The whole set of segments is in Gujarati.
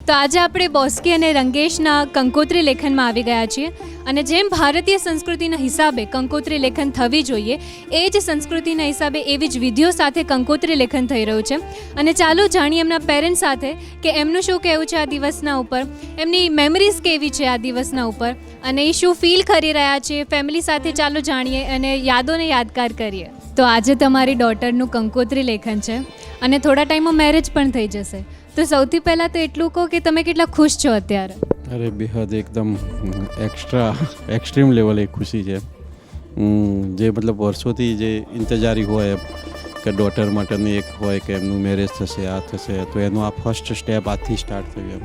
તો આજે આપણે બોસ્કી અને રંગેશના કંકોત્રી લેખનમાં આવી ગયા છીએ અને જેમ ભારતીય સંસ્કૃતિના હિસાબે કંકોત્રી લેખન થવી જોઈએ એ જ સંસ્કૃતિના હિસાબે એવી જ વિધિઓ સાથે કંકોત્રી લેખન થઈ રહ્યું છે. અને ચાલો જાણીએ એમના પેરેન્ટ્સ સાથે કે એમનું શું કહેવું છે આ દિવસના ઉપર, એમની મેમરીઝ કેવી છે આ દિવસના ઉપર અને એ શું ફીલ કરી રહ્યા છે ફેમિલી સાથે. ચાલો જાણીએ અને યાદોને યાદગાર કરીએ. તો આજે તમારી ડોટરનું કંકોત્રી લેખન છે અને થોડા ટાઈમમાં મેરેજ પણ થઈ જશે. તો સૌથી પહેલાં તો એટલું કહો કે તમે કેટલા ખુશ છો અત્યારે? અરે બેહદ એકદમ એક્સ્ટ્રીમ લેવલે ખુશી છે. જે મતલબ વર્ષોથી જે ઇંતજારી હોય કે ડોટર માટેની એક હોય કે એમનું મેરેજ થશે, આ થશે, તો એનું આ ફર્સ્ટ સ્ટેપ આજથી સ્ટાર્ટ થયું એમ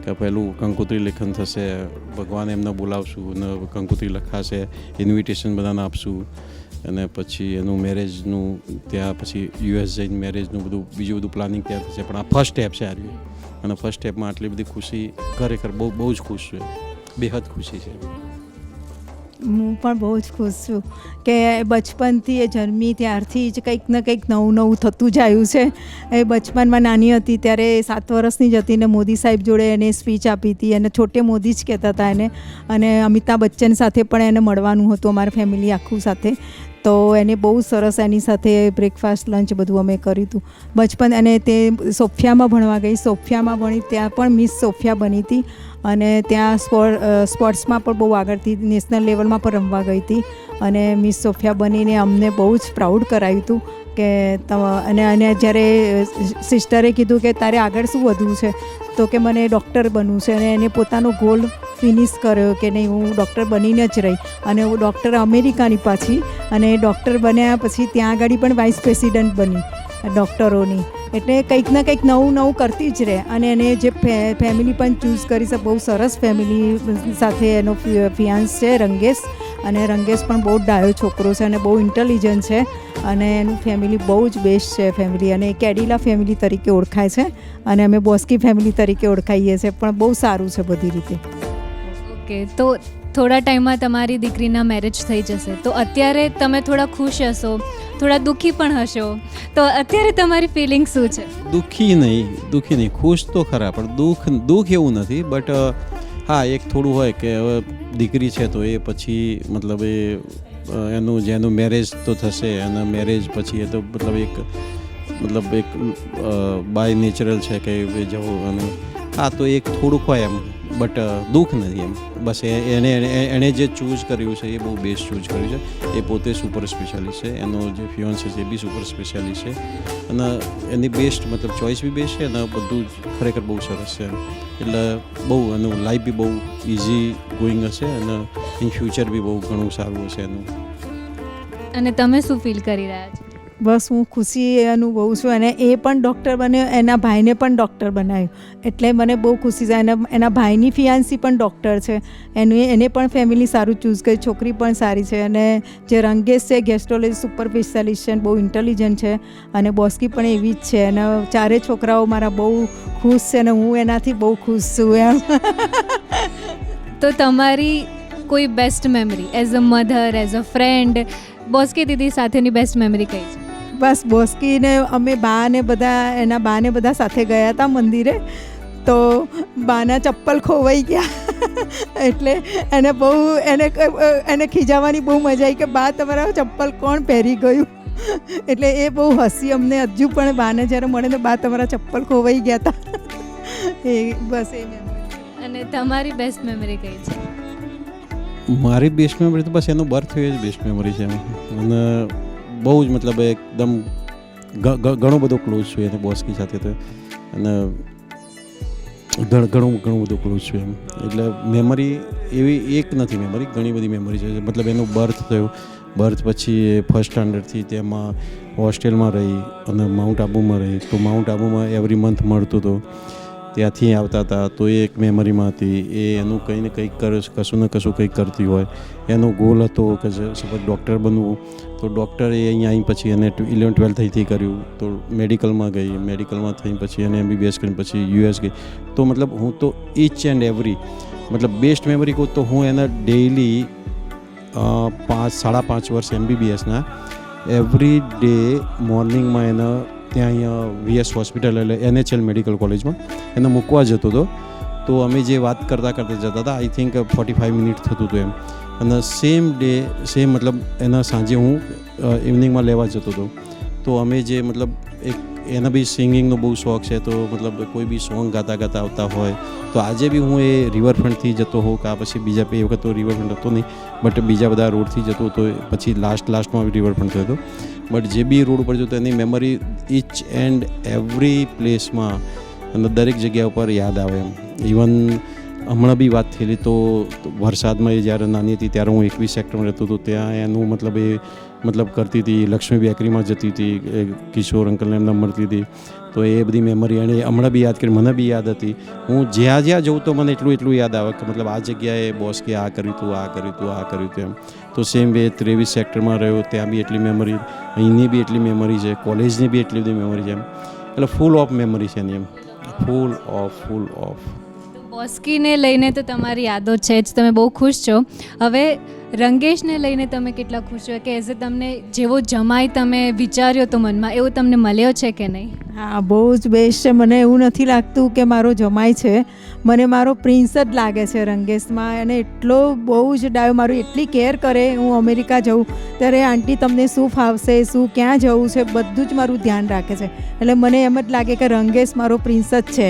કે પહેલું કંકોત્રી લેખન થશે, ભગવાન એમને બોલાવશું અને કંકોત્રી લખાશે, ઇન્વિટેશન બધાને આપશું અને પછી એનું મેરેજનું ત્યાં પછી યુએસ જઈને મેરેજનું બધું બીજું બધું પ્લાનિંગ ત્યાં થશે. પણ આ ફર્સ્ટ સ્ટેપ છે આ અને ફર્સ્ટ સ્ટેપમાં આટલી બધી ખુશી ખરેખર બહુ જ ખુશ છું, બેહદ ખુશી છે. હું પણ બહુ જ ખુશ છું કે બચપનથી એ જન્મી ત્યારથી જ કંઈક ને કંઈક નવું થતું જ આવ્યું છે. એ બચપનમાં નાની હતી ત્યારે 7 વર્ષની જ હતી ને મોદી સાહેબ જોડે એને સ્પીચ આપી હતી અને છોટે મોદી જ કહેતા હતા એને. અને અમિતાભ બચ્ચન સાથે પણ એને મળવાનું હતું અમારા ફેમિલી આખું સાથે. તો એને બહુ સરસ એની સાથે બ્રેકફાસ્ટ લંચ બધું અમે કર્યું હતું બચપન. અને તે સોફિયામાં ભણવા ગઈ, સોફિયામાં ભણી ત્યાં પણ મિસ સોફિયા બની હતી અને ત્યાં સ્પોર્ટ્સમાં પણ બહુ આગળથી નેશનલ લેવલમાં પણ રમવા ગઈ હતી અને મિસ સોફિયા બનીને અમને બહુ જ પ્રાઉડ કરાવ્યું હતું કે અને જ્યારે સિસ્ટરે કીધું કે તારે આગળ શું વધવું છે તો કે મને ડૉક્ટર બનવું છે અને એને પોતાનો ગોલ ફિનિશ કર્યો કે નહીં હું ડૉક્ટર બનીને જ રહી. અને હું ડૉક્ટર અમેરિકાની પાછી અને ડૉક્ટર બન્યા પછી ત્યાં આગળ પણ વાઇસ પ્રેસિડન્ટ બની ડૉક્ટરોની. એટલે કંઈક ને કંઈક નવું કરતી જ રહે. અને એને જે ફેમિલી પણ ચૂઝ કરી છે બહુ સરસ ફેમિલી સાથે એનો ફિયાન્સ છે રંગેશ. અને રંગેશ પણ બહુ ડાયો છોકરો છે અને બહુ ઇન્ટેલિજન્ટ છે અને એનું ફેમિલી બહુ જ બેસ્ટ છે ફેમિલી. અને કેડિલા ફેમિલી તરીકે ઓળખાય છે અને અમે બોસ્કી ફેમિલી તરીકે ઓળખાઈએ છીએ પણ બહુ સારું છે બધી રીતે. ઓકે, તો થોડા ટાઈમમાં તમારી દીકરીના મેરેજ થઈ જશે તો અત્યારે તમે થોડા ખુશ હશો, થોડા દુઃખી પણ હશો. તો અત્યારે તમારી ફિલિંગ શું છે? દુઃખી નહીં, ખુશ તો ખરા પણ દુઃખ એવું નથી. બટ હા, એક થોડું હોય કે હવે દીકરી છે તો એ પછી મતલબ જેનું મેરેજ તો થશે અને મેરેજ પછી એ તો મતલબ એક બાય નેચરલ છે કે જવું. અને હા, તો એક થોડુંક હોય એમ બટ દુઃખ નથી એમ. બસ એણે જે ચૂઝ કર્યું છે એ બહુ બેસ્ટ ચૂઝ કર્યું છે. એ પોતે સુપર સ્પેશિયાલિસ્ટ છે, એનો જે ફિયોન્સ છે એ બી સુપર સ્પેશિયાલિસ્ટ છે અને એની બેસ્ટ મતલબ ચોઇસ બી બેસ્ટ છે અને બધું જ ખરેખર બહુ સરસ છે. એટલે બહુ એનું લાઈફ બી બહુ ઇઝી ગોઈંગ હશે અને ઇન ફ્યુચર બી બહુ ઘણું સારું હશે એનું. અને તમે શું ફીલ કરી રહ્યા છો? બસ હું ખુશી અનુભવું છું. અને એ પણ ડૉક્ટર બન્યો, એના ભાઈને પણ ડૉક્ટર બનાવ્યું એટલે મને બહુ ખુશી છે. એના ભાઈની ફિયાન્સી પણ ડૉક્ટર છે, એને પણ ફેમિલી સારું ચૂઝ કરી, છોકરી પણ સારી છે. અને જે રંગેશ છે ગેસ્ટ્રોલોજી સુપર સ્પેશિયાલિસ્ટ છે, બહુ ઇન્ટેલિજન્ટ છે અને બોસ્કી પણ એવી જ છે. અને ચારે છોકરાઓ મારા બહુ ખુશ છે અને હું એનાથી બહુ ખુશ છું એમ. તો તમારી કોઈ best memory as a mother, as a friend, Boski didi સાથેની બેસ્ટ મેમરી કઈ છે? બસ બોસ્કીને અમે એના બાને બધા સાથે ગયા હતા મંદિરે તો બાના ચપ્પલ ખોવાઈ ગયા એટલે એને ખીજાવવાની બહુ મજા આવી કે બા તમારા ચપ્પલ કોણ પહેરી ગયું. એટલે એ બહુ હસી અમને હજુ પણ બાને જ્યારે મળે ને બા તમારા ચપ્પલ ખોવાઈ ગયા હતા. બસ એ મેમરી. અને તમારી બેસ્ટ મેમરી કઈ છે? મારી બેસ્ટ મેમરી તો બસ એનો બર્થ જ બેસ્ટ મેમરી છે. અને બહુ જ મતલબ એકદમ ઘણો બધો ક્લોઝ છું એને બોસ્કી સાથે તો. અને ઘણું બધું ક્લોઝ છું એમ. એટલે મેમરી એવી એક નથી, મેમરી ઘણી બધી મેમરી છે. મતલબ એનું બર્થ થયું, બર્થ પછી ફર્સ્ટ સ્ટાન્ડર્ડથી તેમાં હોસ્ટેલમાં રહી અને માઉન્ટ આબુમાં રહી. તો માઉન્ટ આબુમાં એવરી મંથ મળતું હતું, ત્યાંથી આવતા હતા તો એ એક મેમરીમાં હતી. એ એનું કંઈ ને કંઈક કશું ને કશું કંઈક કરતી હોય. એનો ગોલ હતો કે સપોઝ ડૉક્ટર બનવું તો ડૉક્ટર એ અહીંયા આવી પછી એને 11-12 થઈથી કર્યું તો મેડિકલમાં ગઈ, મેડિકલમાં થઈ પછી એને MBBS કરીને પછી US ગઈ. તો મતલબ હું તો ઈચ એન્ડ એવરી મતલબ બેસ્ટ મેમરી કહું તો હું એના ડેઇલી 5-5.5 વર્ષ MBBSના એવરી ડે મોર્નિંગમાં એના ત્યાં અહીંયા VS હોસ્પિટલ એટલે NHL મેડિકલ કોલેજમાં એને મૂકવા જતો હતો. તો અમે જે વાત કરતાં જતા હતા, આઈ થિંક 45 મિનિટ થતું હતું એમ. અને સેમ ડે મતલબ એના સાંજે હું ઇવનિંગમાં લેવા જતો હતો. તો અમે જે મતલબ એક એના બી સિંગિંગનો બહુ શોખ છે, તો મતલબ કોઈ બી સોંગ ગાતા આવતા હોય તો આજે બી હું એ રિવરફ્રન્ટથી જતો હોઉં કાં પછી બીજા એ વખત તો રિવરફ્રન્ટ હતો નહીં, બટ બીજા બધા રોડથી જતો હતો. પછી લાસ્ટમાં રિવરફ્રન્ટ થયો હતો. બટ જે બી રોડ ઉપર જતો એની મેમરી ઈચ એન્ડ એવરી પ્લેસમાં અને દરેક જગ્યા ઉપર યાદ આવે એમ. ઇવન હમણાં બી વાત થયેલી તો વરસાદમાં એ જ્યારે નાની હતી ત્યારે હું 21 સેક્ટરમાં રહેતો હતો. ત્યાં એનું મતલબ કરતી હતી, લક્ષ્મી બેકરીમાં જતી હતી, કિશોર અંકલને એમને મળતી હતી. તો એ બધી મેમરી એને હમણાં બી યાદ કરી, મને બી યાદ હતી. હું જ્યાં જઉં તો મને એટલું યાદ આવે કે મતલબ આ જગ્યાએ બોસ કે આ કર્યું હતું એમ. તો સેમ વે 23 સેક્ટરમાં રહ્યો, ત્યાં બી એટલી મેમરી, અહીંની બી એટલી મેમરી છે, કોલેજની બી એટલી બધી મેમરી છે એમ. એટલે ફૂલ ઓફ મેમરી છે એની એમ, ફૂલ ઓફ. બોસ્કીને લઈને તો તમારી યાદો છે જ, તમે બહુ ખુશ છો. હવે રંગેશને લઈને તમે કેટલા ખુશ છો કે એઝ એ તમને જેવો જમાઈ તમે વિચાર્યો તો મનમાં એવો તમને મળ્યો છે કે નહીં? હા, બહુ જ બેસ્ટ છે. મને એવું નથી લાગતું કે મારો જમાઈ છે, મને મારો પ્રિન્સ જ લાગે છે રંગેશમાં. અને એટલો બહુ જ ડાયો, મારું એટલી કેર કરે. હું અમેરિકા જાઉં ત્યારે આંટી તમને શું ફાવશે, શું ક્યાં જવું છે, બધું જ મારું ધ્યાન રાખે છે. એટલે મને એમ જ લાગે કે રંગેશ મારો પ્રિન્સ જ છે.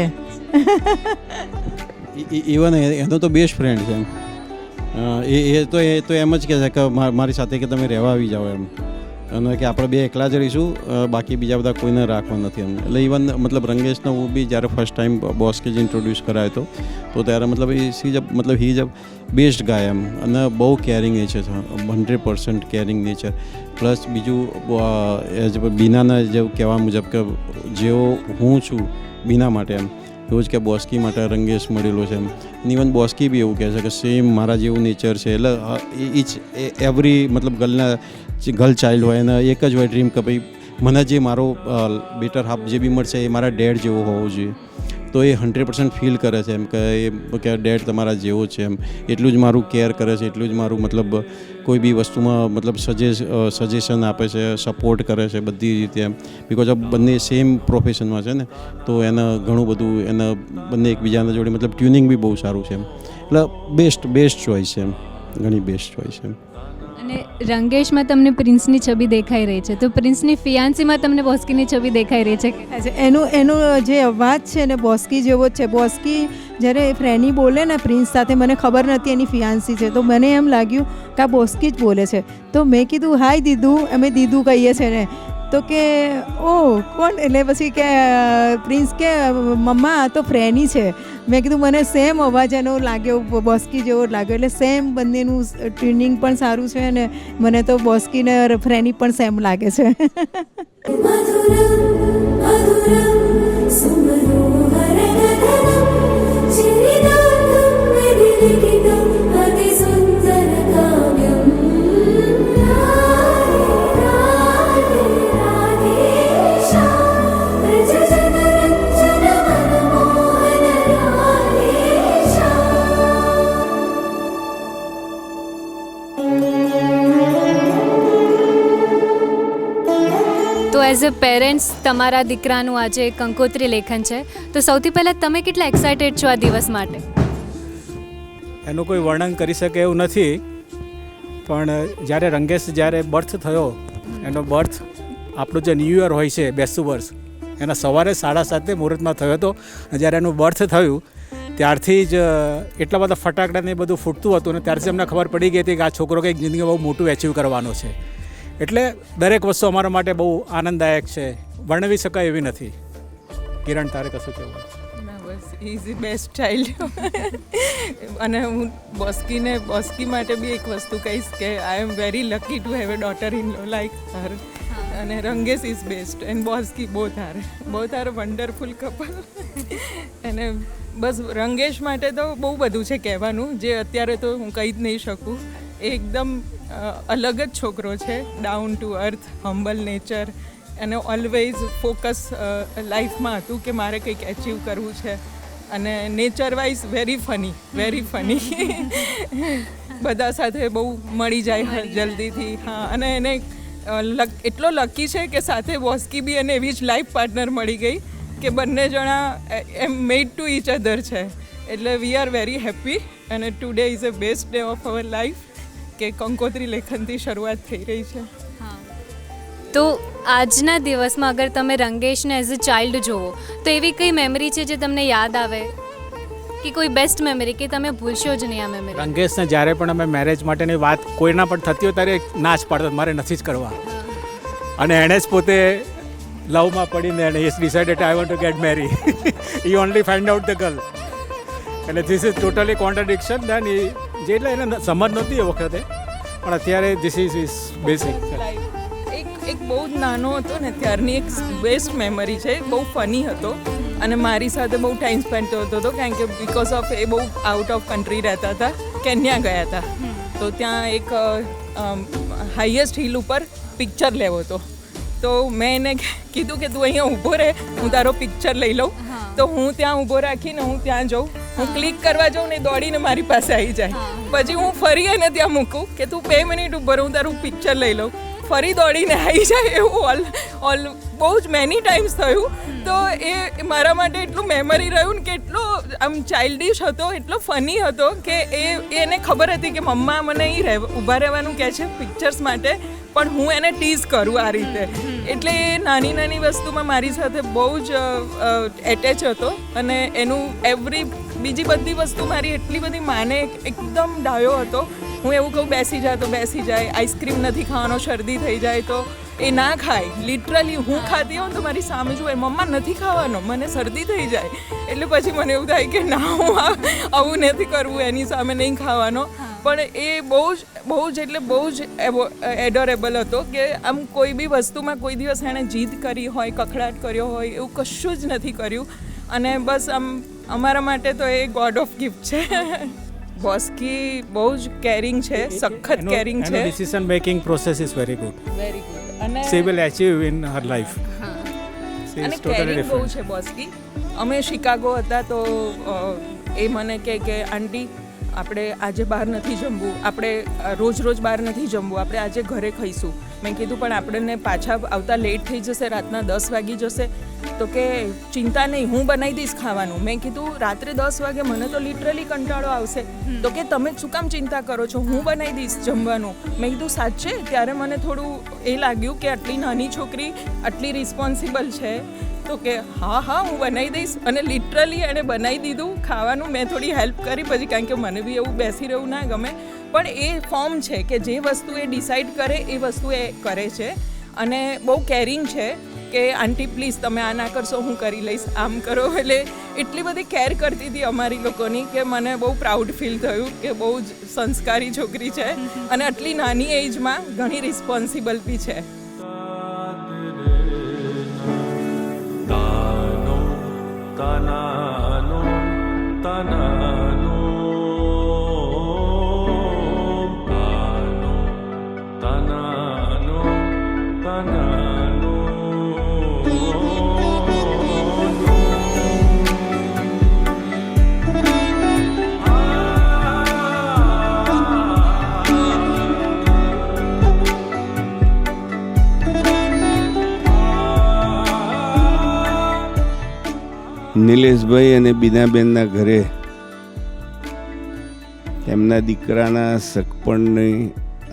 ઇવન એનો તો બેસ્ટ ફ્રેન્ડ છે એમ. એ તો એમ જ કહે છે કે મારી સાથે કે તમે રહેવા આવી જાઓ એમ, અને કે આપણે બે એકલા જ રહીશું, બાકી બીજા બધા કોઈને રાખવા નથી એમ. એટલે ઇવન મતલબ રંગેશને હું બી જ્યારે ફર્સ્ટ ટાઈમ બોસ કે જે ઇન્ટ્રોડ્યુસ કરાયો હતો તો ત્યારે મતલબ હી ઇઝ અ બેસ્ટ ગાય એમ. અને બહુ કેરિંગ નેચર છે, 100% કેરિંગ નેચર. પ્લસ બીજું બીનાના જે કહેવા મુજબ કે જેવો હું છું બીના માટે એમ, એવું જ કે બોસ્કી માટે રંગેશ મળેલો છે એમ. ઇવન બોસ્કી બી એવું કહે છે કે સેમ મારા જેવું નેચર છે. એટલે ઈચ એવરી મતલબ ગર્લ ચાઇલ્ડ હોય અને એક જ હોય ડ્રીમ કે ભાઈ મને જે મારો બેટર હાફ જે બી મળશે એ મારા ડેડ જેવો હોવો જોઈએ. તો એ 100% ફીલ કરે છે એમ કે ડેડ તમારા જેવો છે એમ. એટલું જ મારું કેર કરે છે, એટલું જ મારું મતલબ કોઈ બી વસ્તુમાં મતલબ સજેશન આપે છે, સપોર્ટ કરે છે બધી રીતે એમ. બિકોઝ બંને સેમ પ્રોફેશનમાં છે ને, તો એને ઘણું બધું એને બંને એકબીજાના જોડે મતલબ ટ્યુનિંગ બી બહુ સારું છે એમ. એટલે બેસ્ટ ચોઇસ છે એમ, ઘણી બેસ્ટ ચોઇસ છે એમ. અને રંગેશમાં તમને પ્રિન્સની છબી દેખાઈ રહી છે, તો પ્રિન્સની ફિયાન્સીમાં તમને બોસ્કીની છબી દેખાઈ રહી છે કે? એનો જે અવાજ છે ને બોસ્કી જેવો જ છે. બોસ્કી જ્યારે ફ્રેની બોલે ને પ્રિન્સ સાથે, મને ખબર નથી એની ફિયાન્સી છે, તો મને એમ લાગ્યું કે આ બોસ્કી જ બોલે છે. તો મેં કીધું હાય દીદુ, અમે દીદુ કહીએ છીએ ને. તો કે ઓ કોણ? એટલે પછી કે પ્રિન્સ કે મમ્મા આ તો ફ્રેની છે. મેં કીધું મને સેમ અવાજ એનો લાગ્યો, બોસ્કી જેવો લાગ્યો. એટલે સેમ બંનેનું ટ્યુનિંગ પણ સારું છે અને મને તો બોસ્કી ને ફ્રેની પણ સેમ લાગે છે. એઝ અ પેરેન્ટ્સ તમારા દીકરાનું આજે કંકોત્રી લેખન છે, તો સૌથી પહેલાં તમે કેટલા એક્સાઇટેડ છો આ દિવસ માટે? એનું કોઈ વર્ણન કરી શકે એવું નથી, પણ જ્યારે રંગેશ બર્થ થયો, એનો બર્થ આપણું જે ન્યૂ યર હોય છે, બેસતું વર્ષ, એના સવારે 7:30 મુહૂર્તમાં થયો હતો. જ્યારે એનું બર્થ થયું ત્યારથી જ એટલા બધા ફટાકડા ને બધું ફૂટતું હતું ને ત્યારથી અમને ખબર પડી ગઈ હતી કે આ છોકરો કંઈક જિંદગીમાં બહુ મોટું એચીવ કરવાનો છે. એટલે દરેક વસ્તુ અમારા માટે બહુ આનંદદાયક છે, વર્ણવી શકાય એવી નથી. કિરણ, તારે કશું કહેવું? ના, બસ ઇઝ ધી બેસ્ટ ચાઇલ્ડ. અને હું બોસ્કી માટે બી એક વસ્તુ કહીશ કે I am very lucky to have a daughter in law like her. અને Rangesh is best and Boski both are wonderful couple. અને બસ રંગેશ માટે તો બહુ બધું છે કહેવાનું, જે અત્યારે તો હું કહી જ નહીં શકું. એકદમ અલગ જ છોકરો છે, down to earth, humble nature, અને ઓલવેઝ ફોકસ લાઈફમાં હતું કે મારે કંઈક એચીવ કરવું છે. અને નેચર વાઇઝ વેરી ફની બધા સાથે બહુ મળી જાય જલ્દીથી. હા, અને એને એટલો લકી છે કે સાથે બોસ્કી બી અને એવી જ લાઈફ પાર્ટનર મળી ગઈ કે બંને જણા એમ મેડ ટુ ઈચ અધર છે. એટલે વી આર વેરી હેપી અને today is a best day of our life કે કંકોત્રી લેખનથી શરૂઆત થઈ રહી છે. તો આજના દિવસમાં અગર તમે રંગેશને એઝ અ ચાઇલ્ડ જુઓ તો એવી કઈ મેમરી છે જે તમને યાદ આવે, કે કોઈ બેસ્ટ મેમરી કે તમે ભૂલશો જ નહીં આ મેમરી? રંગેશને જ્યારે પણ અમે મેરેજ માટેની વાત કોઈના પણ થતી હોય ત્યારે ના જ પાડતો, મારે નથી જ કરવા. અને એણે જ પોતે લવમાં પડીને એણે is decided I want to get marry. He only find out the girl. એટલે this is totally contradiction. Then જે એટલે એને સમજ નહોતી એ વખતે, પણ અત્યારે ધીસ ઇઝ બેસિક. એક બહુ જ નાનો હતો ને ત્યારની એક બેસ્ટ મેમરી છે. બહુ ફની હતો અને મારી સાથે બહુ ટાઈમ સ્પેન્ડ થતો હતો, કારણ કે બિકોઝ ઓફ એ બહુ આઉટ ઓફ કન્ટ્રી રહેતા હતા, કેન્યા ગયા હતા. તો ત્યાં એક હાઈએસ્ટ હિલ ઉપર પિક્ચર લેવો હતો. તો મેં એને કીધું કે તું અહીંયા ઊભો રહે, હું તારો પિક્ચર લઈ લઉં. તો હું ત્યાં ઊભો રાખીને હું ત્યાં જાઉં, હું ક્લિક કરવા જાઉં ને દોડીને મારી પાસે આવી જાય. પછી હું ફરી એને ત્યાં મૂકું કે તું 2 મિનિટ ઊભો રહે, હું તારું પિક્ચર લઈ લઉં. ફરી દોડીને આવી જાય. એવું ઓલ બહુ જ મેની ટાઈમ્સ થયું. તો એ મારા માટે એટલું મેમરી રહ્યું ને કે એટલો આમ ચાઇલ્ડિશ હતો, એટલો ફની હતો કે એને ખબર હતી કે મમ્મા મને અહીં ઊભા રહેવાનું કહે છે પિક્ચર્સ માટે, પણ હું એને ટીઝ કરું આ રીતે. એટલે એ નાની નાની વસ્તુમાં મારી સાથે બહુ જ એટેચ હતો. અને એનું બીજી બધી વસ્તુ મારી એટલી બધી માને, એકદમ ડાયો હતો. હું એવું કહું બેસી જાય તો બેસી જાય, આઈસ્ક્રીમ નથી ખાવાનો શરદી થઈ જાય તો એ ના ખાય. લિટરલી હું ખાતી હોઉં તો મારી સામે જુએ, મમ્મા નથી ખાવાનો, મને શરદી થઈ જાય. એટલે પછી મને એવું થાય કે ના, હું આવું નથી કરવું, એની સામે નહીં ખાવાનો. પણ એ બહુ જ એડોરેબલ હતો કે આમ કોઈ બી વસ્તુમાં કોઈ દિવસ એણે જીદ કરી હોય, કખડાટ કર્યો હોય, એવું કશું જ નથી કર્યું. અને બસ આમ અમારા માટે તો એ ગોડ ઓફ ગિફ્ટ છે. બોસ્કી બહુ જ કેરિંગ છે, સખત કેરિંગ છે. Decision making process is very good. Very good. અને she will achieve in her life. અને કેરિંગ બહુ છે બોસ્કી. અમે શિકાગો હતા તો એ મને કહે કે આંટી આપણે આજે બહાર નથી જમવું, આપણે રોજ બહાર નથી જમવું, આપણે આજે ઘરે ખાઈશું. મેં કીધું પણ આપણને પાછા આવતા લેટ થઈ જશે, રાતના 10 વાગી જશે. તો કે ચિંતા નહીં, હું બનાવી દઈશ ખાવાનું. મેં કીધું રાત્રે 10 વાગે મને તો લિટરલી કંટાળો આવશે. તો કે તમે શું કામ ચિંતા કરો છો, હું બનાવી દઈશ જમવાનું. મેં કીધું સાચે? ત્યારે મને થોડું એ લાગ્યું કે આટલી નાની છોકરી આટલી રિસ્પોન્સિબલ છે. તો કે હા હું બનાવી દઈશ. અને લિટરલી એણે બનાવી દીધું ખાવાનું. મેં થોડી હેલ્પ કરી પછી, કારણ કે મને બી એવું બેસી રહેવું ના ગમે. પણ એ ફોર્મ છે કે જે વસ્તુ એ ડિસાઈડ કરે એ વસ્તુ એ કરે છે. અને બહુ કેરિંગ છે કે આંટી પ્લીઝ તમે આ ના કરશો, હું કરી લઈશ, આમ કરો. એટલે એટલી બધી કેર કરતી હતી અમારી લોકોની કે મને બહુ પ્રાઉડ ફીલ થયું કે બહુ જ સંસ્કારી છોકરી છે અને આટલી નાની એજમાં ઘણી રિસ્પોન્સિબલ બી છે. નિલેશભાઈ અને બીનાબેનના ઘરે એમના દીકરાના સગપણની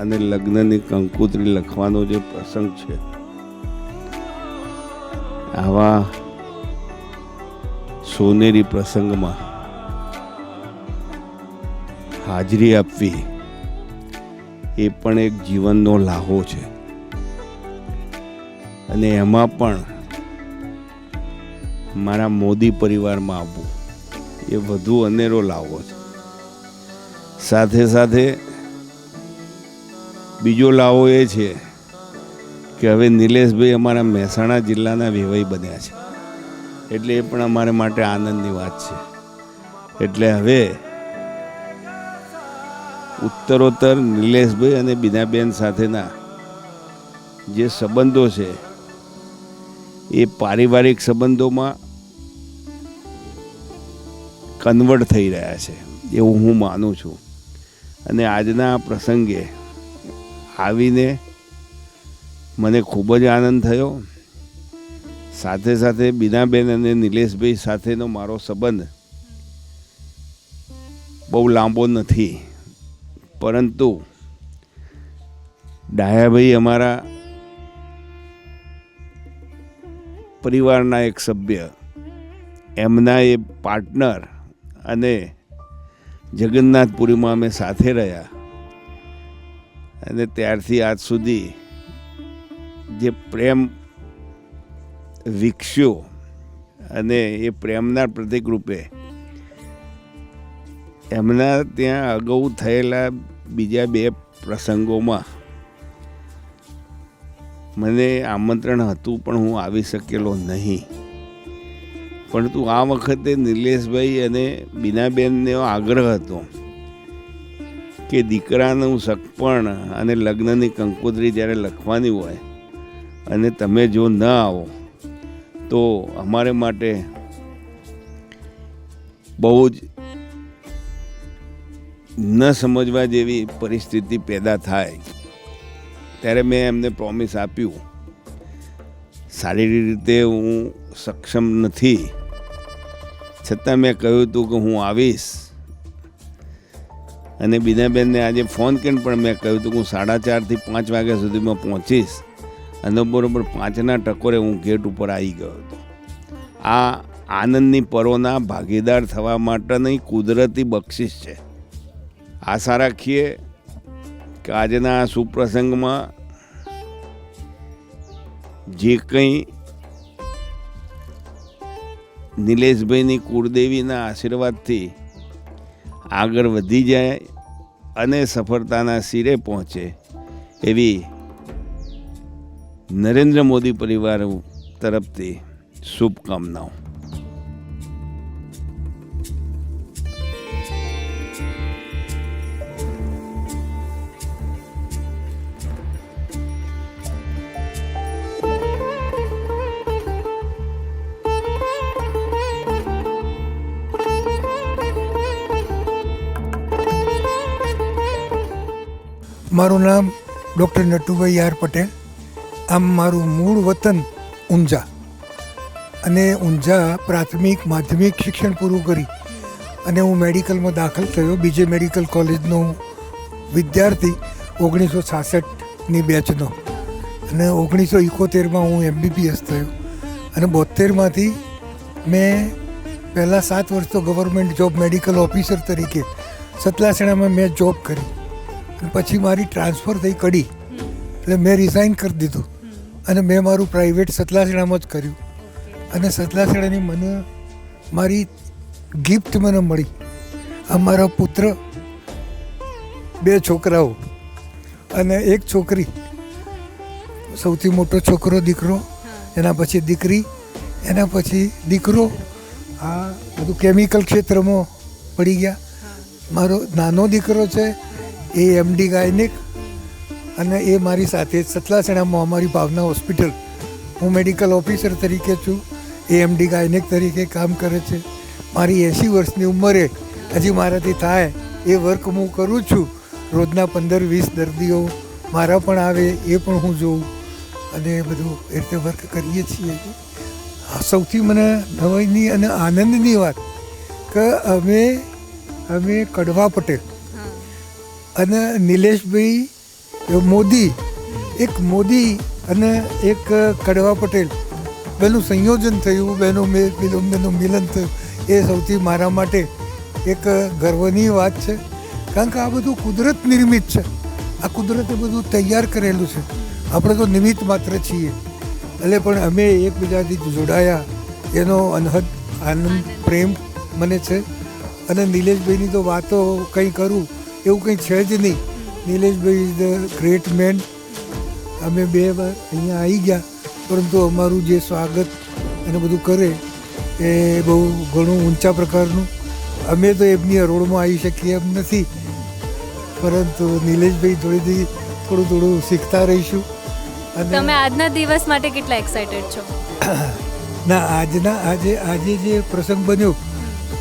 અને લગ્નની કંકોત્રી લખવાનો જે પ્રસંગ છે, આવા સોનેરી પ્રસંગમાં હાજરી આપવી એ પણ એક જીવનનો લાહો છે. અને એમાં પણ મારા મોદી પરિવારમાં આવવું એ વધુ અનેરો લાવો છે. સાથે સાથે બીજો લાવો એ છે કે હવે નિલેશભાઈ અમારા મહેસાણા જિલ્લાના વેવાઈ બન્યા છે, એટલે એ પણ અમારા માટે આનંદની વાત છે. એટલે હવે ઉત્તરોત્તર નિલેશભાઈ અને બીનાબેન સાથેના જે સંબંધો છે એ પારિવારિક સંબંધોમાં કન્વર્ટ થઈ રહ્યા છે એવું હું માનું છું. અને આજના પ્રસંગે આવીને મને ખૂબ જ આનંદ થયો. સાથે સાથે બીનાબેન અને નિલેશભાઈ સાથેનો મારો સંબંધ બહુ લાંબો નથી, પરંતુ ડાયાભાઈ અમારા પરિવારના એક સભ્ય, એમના એ પાર્ટનર, અને જગન્નાથપુરીમાં અમે સાથે રહ્યા, અને ત્યારથી આજ સુધી જે પ્રેમ વિકસ્યો, અને એ પ્રેમના પ્રતીક રૂપે એમના ત્યાં અગાઉ થયેલા બીજા 2 પ્રસંગોમાં મને આમંત્રણ હતું પણ હું આવી શકેલો નહીં. પરંતુ આ વખતે નિલેશભાઈ અને બીનાબેનનો આગ્રહ હતો કે દીકરાનું સગપણ અને લગ્નની કંકોત્રી જ્યારે લખવાની હોય અને તમે જો ન આવો તો અમારે માટે બહુ જ ન સમજવા જેવી પરિસ્થિતિ પેદા થાય. ત્યારે મેં એમને પ્રોમિસ આપ્યું, શારીરિક રીતે હું સક્ષમ નથી, છતાં મેં કહ્યું હતું કે હું આવીશ. અને બીનાબેનને આજે ફોન કરીને પણ મેં કહ્યું હતું કે હું 4:30 થી 5 વાગ્યા સુધીમાં પહોંચીશ, અને બરોબર 5ના ટકોરે હું ગેટ ઉપર આવી ગયો હતો. આ આનંદની પરોના ભાગીદાર થવા માટેની કુદરતી બક્ષિસ છે. આશા રાખીએ કે આજના આ સુપ્રસંગમાં જે કંઈ નિલેશભાઈની કુળદેવીના આશીર્વાદથી આગળ વધી જાય અને સફળતાના શિરે પહોંચે એવી નરેન્દ્ર મોદી પરિવાર તરફથી શુભકામનાઓ. મારું નામ ડૉક્ટર નટુભાઈ આર પટેલ. આમ મારું મૂળ વતન ઊંઝા, અને ઊંઝા પ્રાથમિક માધ્યમિક શિક્ષણ પૂરું કરી અને હું મેડિકલમાં દાખલ થયો. બીજે મેડિકલ કોલેજનો વિદ્યાર્થી 1966ની બેચનો, અને 1971માં હું MBBS થયો. અને 72માંથી મેં પહેલાં 7 વર્ષ તો ગવર્મેન્ટ જોબ મેડિકલ ઓફિસર તરીકે સતલાસણામાં મેં જોબ કરી. અને પછી મારી ટ્રાન્સફર થઈ કડી, એટલે મેં રિઝાઇન કરી દીધું અને મેં મારું પ્રાઇવેટ સતલાસણામાં જ કર્યું. અને સતલાસણાની મને મારી ગિફ્ટ મને મળી. આ મારા પુત્ર, 2 છોકરાઓ અને 1 છોકરી. સૌથી મોટો છોકરો દીકરો, એના પછી દીકરી, એના પછી દીકરો. આ બધું કેમિકલ ક્ષેત્રમાં પડી ગયા. મારો નાનો દીકરો છે એ MD ગાયનિક, અને એ મારી સાથે સતલાસણામાં અમારી ભાવના હોસ્પિટલ, હું મેડિકલ ઓફિસર તરીકે છું, એ MD ગાયનિક તરીકે કામ કરે છે. મારી 80 વર્ષની ઉંમરે હજી મારાથી થાય એ વર્ક હું કરું છું. રોજના 15-20 દર્દીઓ મારા પણ આવે, એ પણ હું જોઉં, અને બધું એ રીતે વર્ક કરીએ છીએ. સૌથી મને નવાઈની અને આનંદની વાત કે અમે કડવા પટેલ અને નિલેશભાઈ મોદી, એક મોદી અને એક કડવા પટેલ બેનું સંયોજન થયું, બેનું મિલન થયું. એ સૌથી મારા માટે એક ગર્વની વાત છે, કારણ કે આ બધું કુદરત નિર્મિત છે. આ કુદરતે બધું તૈયાર કરેલું છે, આપણે તો નિમિત્ત માત્ર છીએ. એટલે પણ અમે એકબીજાથી જોડાયા એનો અનહદ આનંદ પ્રેમ મને છે. અને નિલેશભાઈની તો વાતો કંઈ કરું એવું કંઈ છે જ નહીં. નિલેશભાઈ ઇઝ ધ ગ્રેટ મેન. અમે 2 વાર અહીંયા આવી ગયા, પરંતુ અમારું જે સ્વાગત એને બધું કરે એ બહુ ઘણું ઊંચા પ્રકારનું. અમે તો એમની હરોળમાં આવી શકીએ એમ નથી, પરંતુ નિલેશભાઈ થોડું શીખતા રહીશું. તમે આજના દિવસ માટે કેટલા એક્સાઇટેડ છો? ના, આજે જે પ્રસંગ બન્યો,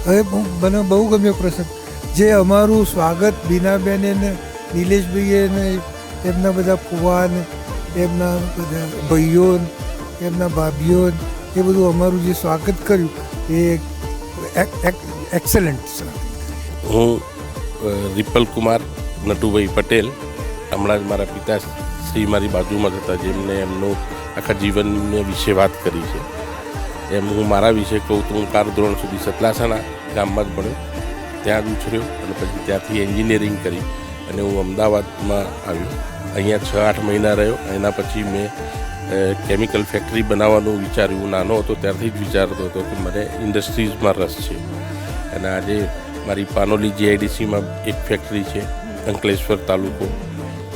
હવે મને બહુ ગમ્યો પ્રસંગ. જે અમારું સ્વાગત બીનાબેન ને નિલેશભાઈએ ને એમના બધા ફુવા ને એમના બધા ભાઈઓ એમના ભાભીઓ એ બધું અમારું જે સ્વાગત કર્યું એ એક્સલન્ટ સ્વાગત. હું રિપલ કુમાર નટુભાઈ પટેલ, હમણાં જ મારા પિતાશ્રી મારી બાજુમાં જ હતા જેમને એમનું આખા જીવન વિશે વાત કરી છે. એમ હું મારા વિશે કહું તો હું 4 ધોરણ સુધી સતલાસણા ગામમાં જ ભણ્યો, ત્યાં જ ઉછર્યો અને પછી ત્યાંથી એન્જિનિયરિંગ કરી અને હું અમદાવાદમાં આવ્યો. અહીંયા 6-8 મહિના રહ્યો. એના પછી મેં કેમિકલ ફેક્ટરી બનાવવાનું વિચાર્યું. હું નાનો હતો ત્યારથી જ વિચારતો હતો કે મને ઇન્ડસ્ટ્રીઝમાં રસ છે અને આજે મારી પાનોલી જીઆઈડીસીમાં એક ફેક્ટરી છે, અંકલેશ્વર તાલુકો,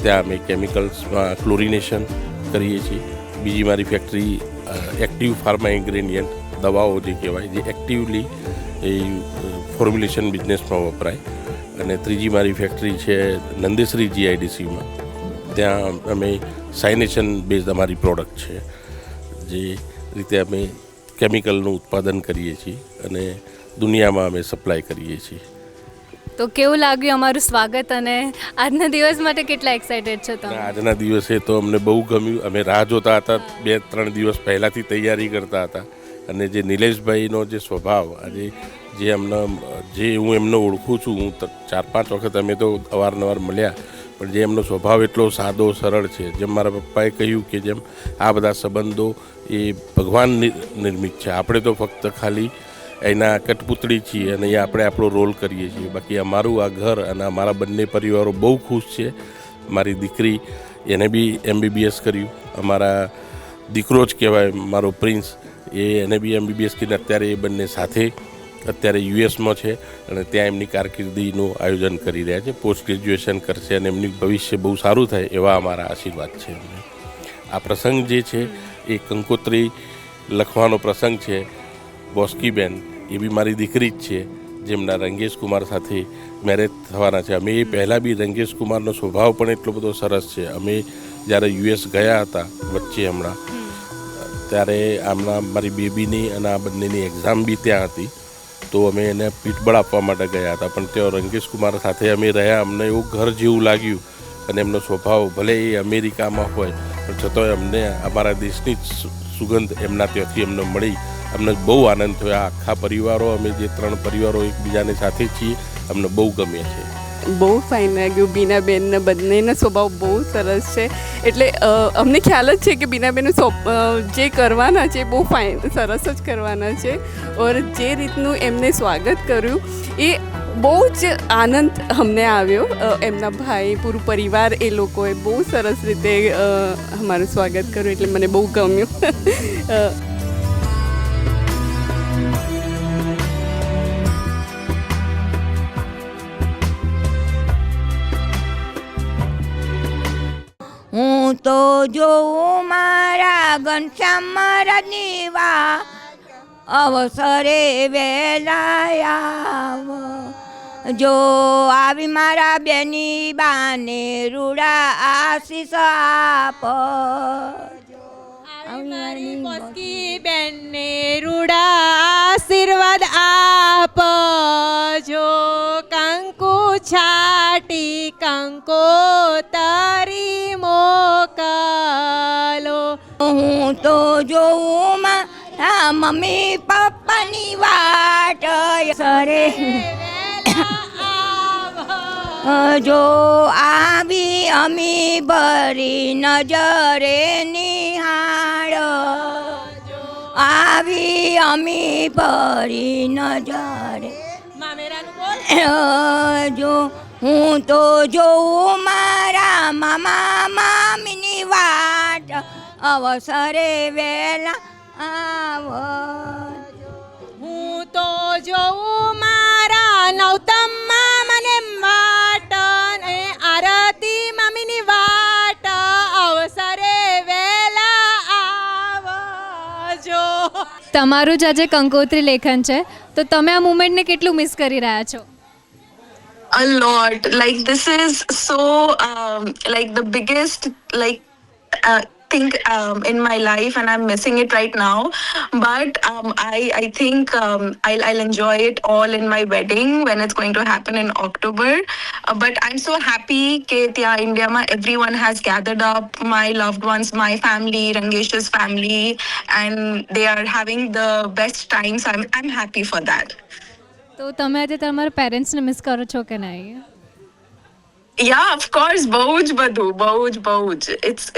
ત્યાં અમે કેમિકલ્સમાં ક્લોરિનેશન કરીએ છીએ. બીજી મારી ફેક્ટરી એક્ટિવ ફાર્મા ઇન્ગ્રેડિયન્ટ, દવાઓ જે કહેવાય, જે એક્ટિવલી એ ફોર્મ્યુલેશન બિઝનેસમાં વપરાય. અને ત્રીજી મારી ફેક્ટરી છે નંદેશ્રી જીઆઈડીસીમાં, ત્યાં અમે સાઇનેશન બેઝ અમારી પ્રોડક્ટ છે, જે રીતે અમે કેમિકલનું ઉત્પાદન કરીએ છીએ અને દુનિયામાં અમે સપ્લાય કરીએ છીએ. તો કેવું લાગ્યું અમારું સ્વાગત અને આજના દિવસ માટે કેટલા એક્સાઇટેડ છો તમે? આજના દિવસે તો અમને બહુ ગમ્યું. અમે રાહ જોતા હતા, 2-3 દિવસ પહેલાંથી તૈયારી કરતા હતા. અને જે નિલેશભાઈનો જે સ્વભાવ, આજે જે હું એમને ઓળખું છું, હું 4-5 વખત અમે તો અવારનવાર મળ્યા, પણ જે એમનો સ્વભાવ એટલો સાદો સરળ છે. જેમ મારા પપ્પાએ કહ્યું કે જેમ આ બધા સંબંધો એ ભગવાન નિર્મિત છે, આપણે તો ફક્ત ખાલી એના કઠપૂતળી છીએ અને અહીંયા આપણે આપણો રોલ કરીએ છીએ. બાકી અમારું આ ઘર અને અમારા બંને પરિવારો બહુ ખુશ છે. મારી દીકરી એને બી MBBS કર્યું, અમારા દીકરો જ કહેવાય મારો પ્રિન્સ, એને બી MBBS કરીને અત્યારે એ બંને સાથે અત્યારે યુએસમાં છે અને ત્યાં એમની કારકિર્દીનું આયોજન કરી રહ્યા છે. પોસ્ટ ગ્રેજ્યુએશન કરશે અને એમનું ભવિષ્ય બહુ સારું થાય એવા અમારા આશીર્વાદ છે. આ પ્રસંગ જે છે એ કંકોત્રી લખવાનો પ્રસંગ છે. બોસ્કીબેન એ બી મારી દીકરી જ છે, જેમના રંગેશ કુમાર સાથે મેરેજ થવાના છે. અમે એ પહેલાં બી રંગેશ કુમારનો સ્વભાવ પણ એટલો બધો સરસ છે. અમે જ્યારે US ગયા હતા વચ્ચે હમણાં, ત્યારે મારી બેબીની અને આ બંનેની એક્ઝામ બી ત્યાં હતી, તો અમે એને પીઠબળ આપવા માટે ગયા હતા. પણ ત્યાં રંગેશ કુમાર સાથે અમે રહ્યા, અમને એવું ઘર જેવું લાગ્યું. અને એમનો સ્વભાવ ભલે એ અમેરિકામાં હોય પણ છતાંય અમને અમારા દેશની જ સુગંધ એમના ત્યાંથી અમને મળી. અમને બહુ આનંદ થયો. આ આખા પરિવારો, અમે જે 3 પરિવારો એકબીજાની સાથે છીએ, અમને બહુ ગમે છે. બહુ ફાઇન લાગ્યું. બીનાબેનને બંનેનો સ્વભાવ બહુ સરસ છે. એટલે અમને ખ્યાલ જ છે કે બીનાબેન જે કરવાના છે બહુ ફાઇન સરસ જ કરવાના છે. ઓર જે રીતનું એમને સ્વાગત કર્યું એ બહુ જ આનંદ અમને આવ્યો. એમના ભાઈ, પૂરું પરિવાર, એ લોકોએ બહુ સરસ રીતે અમારું સ્વાગત કર્યું, એટલે મને બહુ ગમ્યું. હું તો જોઉં મારા ઘનશ્યામ મહારાજની વા, અવસરે વેલા આવ. જો આવી મારા બેની બાને રૂડા આશીષ આપ. મારી બોસ્કી બેનને રૂડા આશીર્વાદ આપજો. કંકુ છાટી કંકોતરી મોકલો. હું તો જોઉં મારા મમ્મી પપ્પાની વાટ, સરે જો આવી અમી ભરી નજરે નિહાળ. આવી અમી ભરી નજરે જો. હું તો જોઉં મારા મામા મામીની વાટ, અવસરે વેલા આવ. હું તો જોઉં મારા નૌતમ મામાને વાટ અને આરતી મામીની વાટ, અવસરે વેલા આવજો. તમારું જ આજે કંકોત્રી લેખન છે, તો તમે આ મુમેન્ટને કેટલું મિસ કરી રહ્યા છો? A lot. Like this is so like the biggest think in my life, and I'm missing it right now. But I think I'll enjoy it all in my wedding when it's going to happen in October. But I'm so happy that yeah, India, everyone has gathered up, my loved ones, my family, Rangesh's family, and they are having the best time. So I'm happy for that. તો તમે આજે તમારા પેરેન્ટ્સને મિસ કરો છો કે નહીં? Yeah, of course, બહુ જ.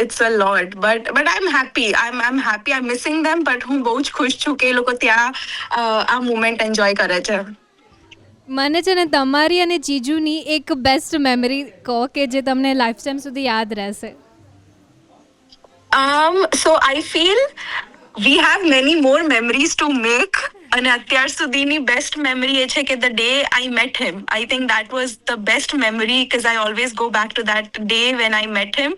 It's a lot, but I'm happy. I'm happy. I'm missing them, but હું બહુ જ ખુશ છું કે એ લોકો ત્યાં આ મોમેન્ટ એન્જોય કરે છે. મને છે ને તમારી અને જીજુની એક બેસ્ટ મેમરી કહો કે જે તમને લાઈફ ટાઈમ સુધી યાદ રહેશે. So I feel we have many more memories to make. અને અત્યાર સુધીની બેસ્ટ મેમરી એ છે કે the day I met him. I think that was the best memory because I always go back to that day when I met him.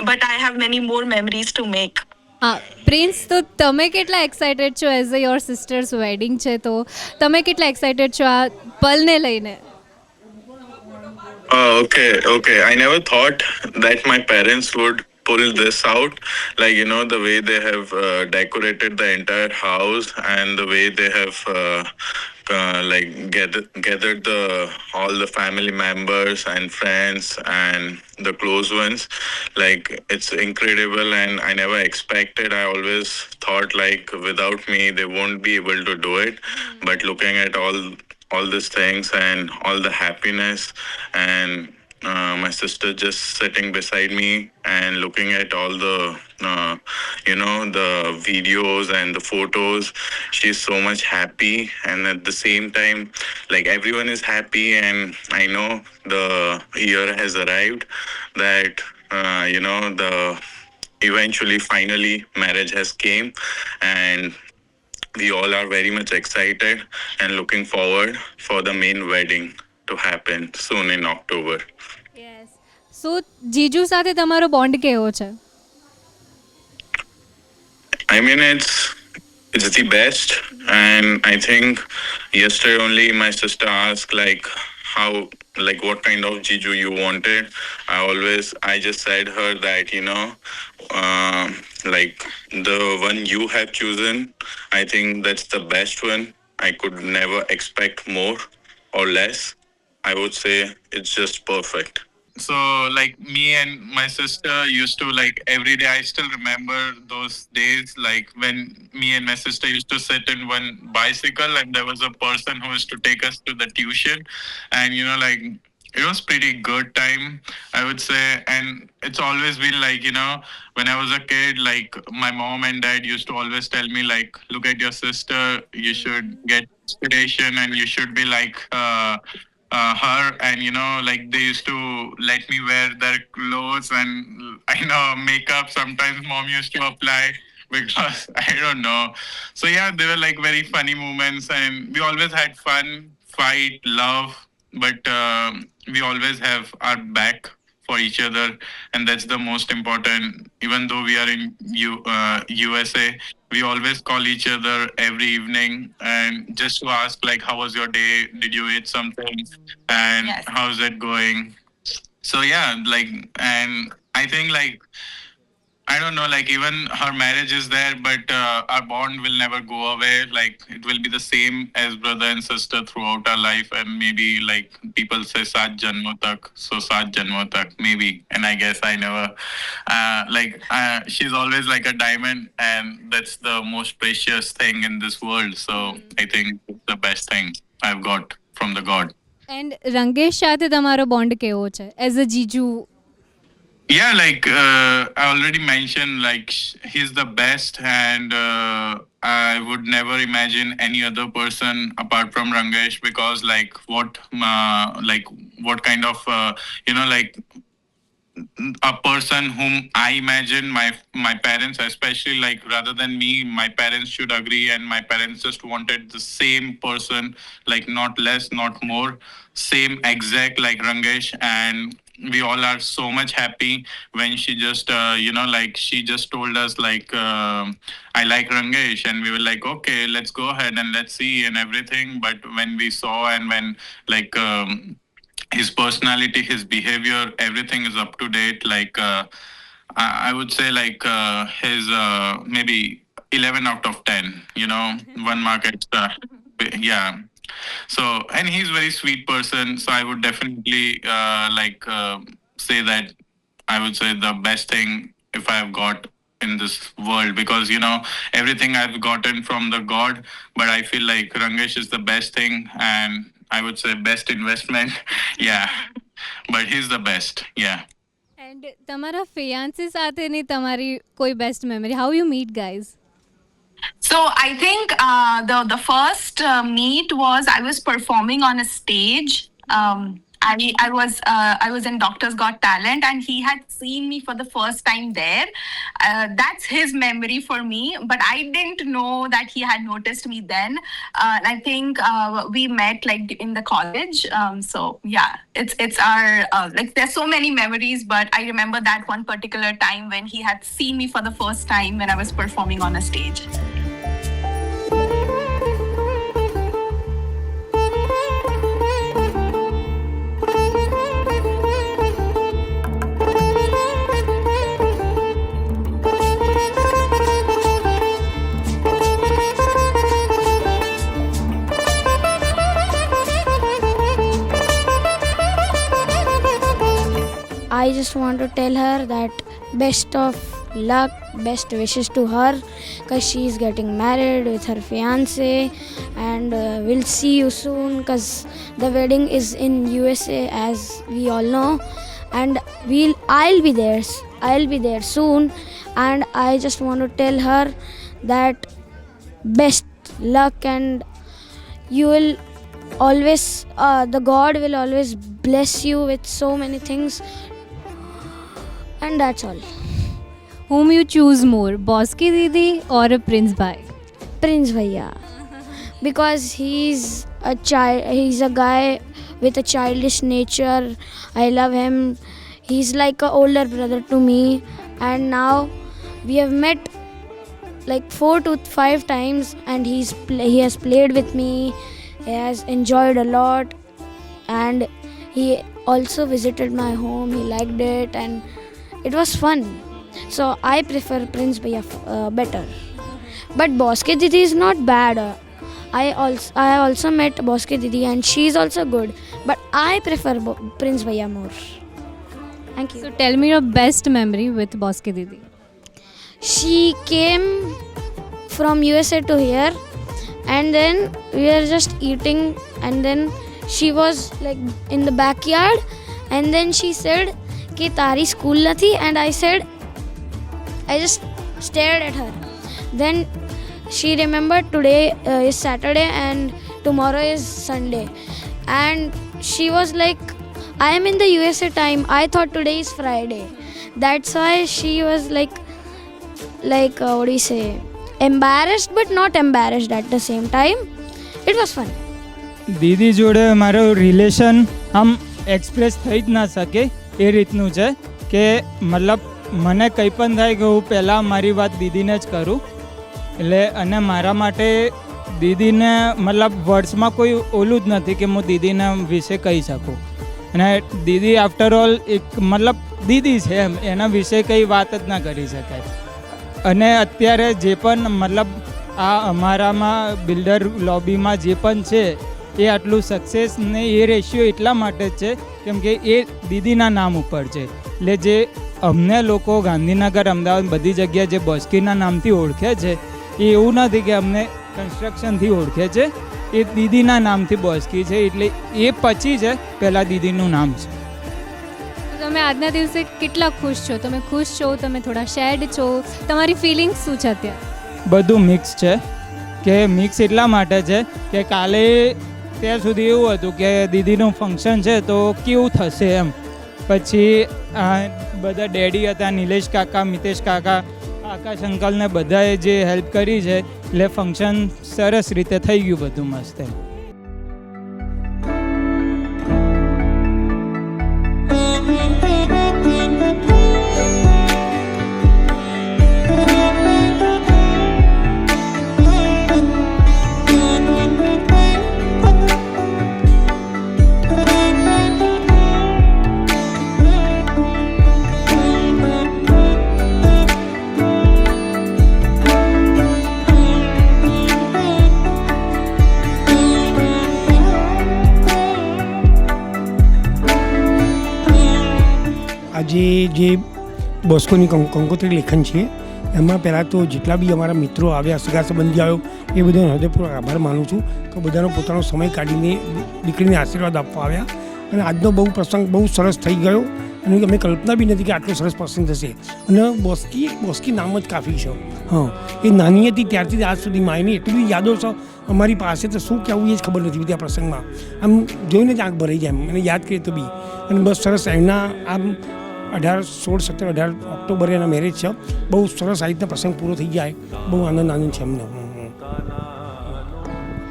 But I have many more memories to make. હા પ્રિન્સ, તો તમે કેટલા એક્સાઇટેડ છો? As a your sister's wedding છે તો તમે કેટલા એક્સાઇટેડ છો આ પલને લઈને? Okay. I never thought that my parents would pull this out. Like, you know, the way they have decorated the entire house and the way they have like gathered all the family members and friends and the close ones. Like, it's incredible, and I never expected. I always thought like without me they won't be able to do it. But looking at all these things and all the happiness and my sister just sitting beside me and looking at all the the videos and the photos, she's so much happy, and at the same time like everyone is happy, and I know the year has arrived that the eventually finally marriage has came, and we all are very much excited and looking forward for the main wedding to happen soon in October. સો જીજુ સાથે તમારો બોન્ડ કેવો છે? I mean, it's the best, and I think yesterday only my sister asked like what kind of Jiju you wanted. I just said her that like the one you have chosen, I think that's the best one. I could never expect more or less. I would say it's just perfect. So like me and my sister used to like every day, I still remember those days like when me and my sister used to sit in one bicycle and there was a person who was to take us to the tuition, and like it was pretty good time, I would say. And it's always been like when I was a kid, like my mom and dad used to always tell me like, look at your sister, you should get inspiration and you should be like her. And like they used to let me wear their clothes and makeup sometimes mom used to apply because I don't know. So yeah, they were like very funny moments, and we always had fun, fight, love, but we always have our back for each other, and that's the most important. Even though we are in USA, we always call each other every evening and just to ask like, how was your day, did you eat something, and yes, how's it going. So yeah, like, and I think like I don't know, like even her marriage is there, but our bond will never go away. Like it will be the same as brother and sister throughout our life, and maybe like people say 7 janmo tak, so 7 janmo tak maybe. And I guess I never she's always like a diamond, and that's the most precious thing in this world. So I think it's the best thing I've got from the God. And રંગેશ સાથે તમારો બોન્ડ કેવો છે એઝ અ જીજુ? Yeah, like I already mentioned, like he's the best, and I would never imagine any other person apart from Rangesh, because like what kind of like a person whom I imagine my parents, especially like rather than me, my parents should agree, and my parents just wanted the same person, like not less, not more, same exact like Rangesh. And we all are so much happy when she just like she just told us like I like Rangesh, and we were like, okay, let's go ahead and let's see and everything. But when we saw and when like his personality, his behavior, everything is up to date, like I would say like his maybe 11 out of 10. You know, 1 mark extra. Yeah. So, and he's very sweet person. So I would definitely say that I would say the best thing if I've got in this world, because you know everything I've gotten from the God, but I feel like Rangesh is the best thing, and I would say best investment. Yeah, but he's the best. Yeah. And તમારા ફિયાન્સી સાથેની તમારી કોઈ best memory, how you meet guys? So I think the first meet was I was performing on a stage. I was in Doctor's Got Talent, and he had seen me for the first time there. That's his memory for me, but I didn't know that he had noticed me then. I think we met like in the college. So yeah, it's our like there's so many memories, but I remember that one particular time when he had seen me for the first time when I was performing on a stage. I just want to tell her that best of luck, best wishes to her, because she is getting married with her fiance, and we'll see you soon because the wedding is in USA, as we all know, and I'll be there soon, and I just want to tell her that best luck, and you will always the God will always bless you with so many things. And that's all. Whom you choose more, Boski Didi or Prince Bhai? Prince Bhaiya. Because he's a guy with a childish nature. I love him. He's like an older brother to me. And now we have met like 4 to 5 times, and he has played with me. He has enjoyed a lot, and he also visited my home. He liked it, and it was fun. So I prefer Prince Bhaiya better. But Boski Didi is not bad. I also met Boski Didi, and she is also good. But I prefer Prince Bhaiya more. Thank you. So tell me your best memory with Boski Didi. She came from USA to here, and then we were just eating, and then she was like in the backyard, and then she said कि तारी स्कूल न थी, and I said, I just stared at her. Then she remembered today is Saturday and tomorrow is Sunday, and she was like, I am in the USA time, I thought today is Friday. That's why she was like what do you say, embarrassed but not embarrassed at the same time. It was fun. દીદી જોડે મારો રિલેશન આમ એક્સપ્રેસ થઈ જ ના શકે એ રીતનું છે કે મતલબ મને કંઈ પણ થાય કે હું પહેલાં મારી વાત દીદીને જ કરું, એટલે અને મારા માટે દીદીને મતલબ વર્ડ્સમાં કોઈ ઓલું જ નથી કે હું દીદીના વિશે કહી શકું. અને દીદી આફ્ટર ઓલ એક મતલબ દીદી છે એમ, એના વિશે કંઈ વાત જ ના કરી શકાય. અને અત્યારે જે પણ મતલબ આ અમારામાં બિલ્ડર લોબીમાં જે પણ છે એ આટલું સક્સેસ ને એ રેશિયો એટલા માટે જ છે કેમ કે એ દીદીના નામ ઉપર છે. એટલે જે અમને લોકો ગાંધીનગર, અમદાવાદ બધી જગ્યાએ જે બોસ્કીના નામથી ઓળખે છે એ એવું નથી કે અમને કન્સ્ટ્રક્શનથી ઓળખે છે, એ દીદીના નામથી બોસ્કી છે, એટલે એ પછી છે પહેલાં દીદીનું નામ છે. તમે આજના દિવસે કેટલા ખુશ છો? તમે ખુશ છો, તમે થોડા સેડ છો, તમારી ફિલિંગ્સ શું છે અત્યારે? બધું મિક્સ છે કે મિક્સ એટલા માટે છે કે કાલે ત્યાં સુધી એવું હતું કે દીદીનું ફંક્શન છે તો કેવું થશે એમ. પછી બધા ડેડી હતા, નિલેશ કાકા, મિતેશ કાકા, આકાશ અંકલને બધાએ જે હેલ્પ કરી છે એટલે ફંક્શન સરસ રીતે થઈ ગયું, બધું મસ્ત એમ. આજે જે બોસ્કોની કંકોત્રી લેખન છે એમાં પહેલાં તો જેટલા બી અમારા મિત્રો આવ્યા, સગા સંબંધી આવ્યો, એ બધાનો હૃદયપૂર્વક આભાર માનું છું કે બધાનો પોતાનો સમય કાઢીને દીકરીને આશીર્વાદ આપવા આવ્યા. અને આજનો પ્રસંગ બહુ સરસ થઈ ગયો અને અમે કલ્પના બી નથી કે આટલો સરસ પ્રસંગ થશે. અને બોસ્કી નામ જ કાફી છે. હા, એ નાની હતી ત્યારથી આજ સુધીમાં એની એટલી બધી યાદો છે અમારી પાસે, તો શું કહેવું એ જ ખબર નથી પડતી આ પ્રસંગમાં. આમ જોઈને જ આંખ ભરાઈ જાય અને યાદ કરીએ તો બી. અને બસ સરસ એમના આમ 16, 17, 18 ઓક્ટોબરે એના મેરેજ છે. બહુ સરસ આ રીતના પ્રસંગ પૂરો થઈ જાય, બહુ આનંદ છે અમને.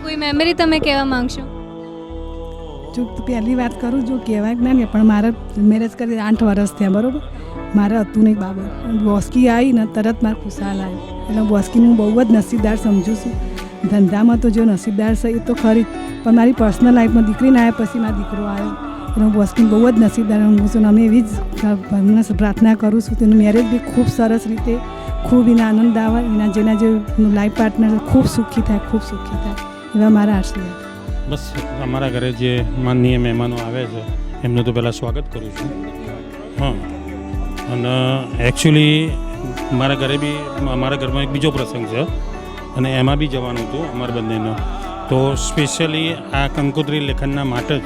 કોઈ મેમરી તમે કહેવા માંગશો? જો પહેલી વાત કરું, જો કહેવાય ના ને, પણ મારે મેરેજ કરી 8 વર્ષ થયા, બરાબર. મારે હતું નહીં બાબત. બોસ્કી આવી ને તરત મારે ખુશાલ આવ્યો. એટલે બોસ્કીને હું બહુ જ નસીબદાર સમજું છું. ધંધામાં તો જો નસીબદાર છે એ તો ખરી, પણ મારી પર્સનલ લાઈફમાં દીકરીને આવ્યા પછી મારો દીકરો આવ્યો. એટલે હું બોસ્કીને બહુ જ નસીબદાર સમજું છું. અમે એવી જ પ્રાર્થના કરું છું. તેનું મેરેજ બી ખૂબ સરસ રીતે, ખૂબ એને આનંદ આવે, એના જેના જે લાઈફ પાર્ટનર ખૂબ સુખી થાય, ખૂબ સુખી થાય, એવા મારા આશીર્વાદ. બસ અમારા ઘરે જે માનનીય મહેમાનો આવે છે એમનું તો પહેલાં સ્વાગત કરું છું. હા, અને એકચ્યુઅલી મારા ઘરમાં એક બીજો પ્રસંગ છે અને એમાં બી જવાનું હતું અમારા બંનેનો. તો સ્પેશિયલી આ કંકોત્રી લેખનના માટે જ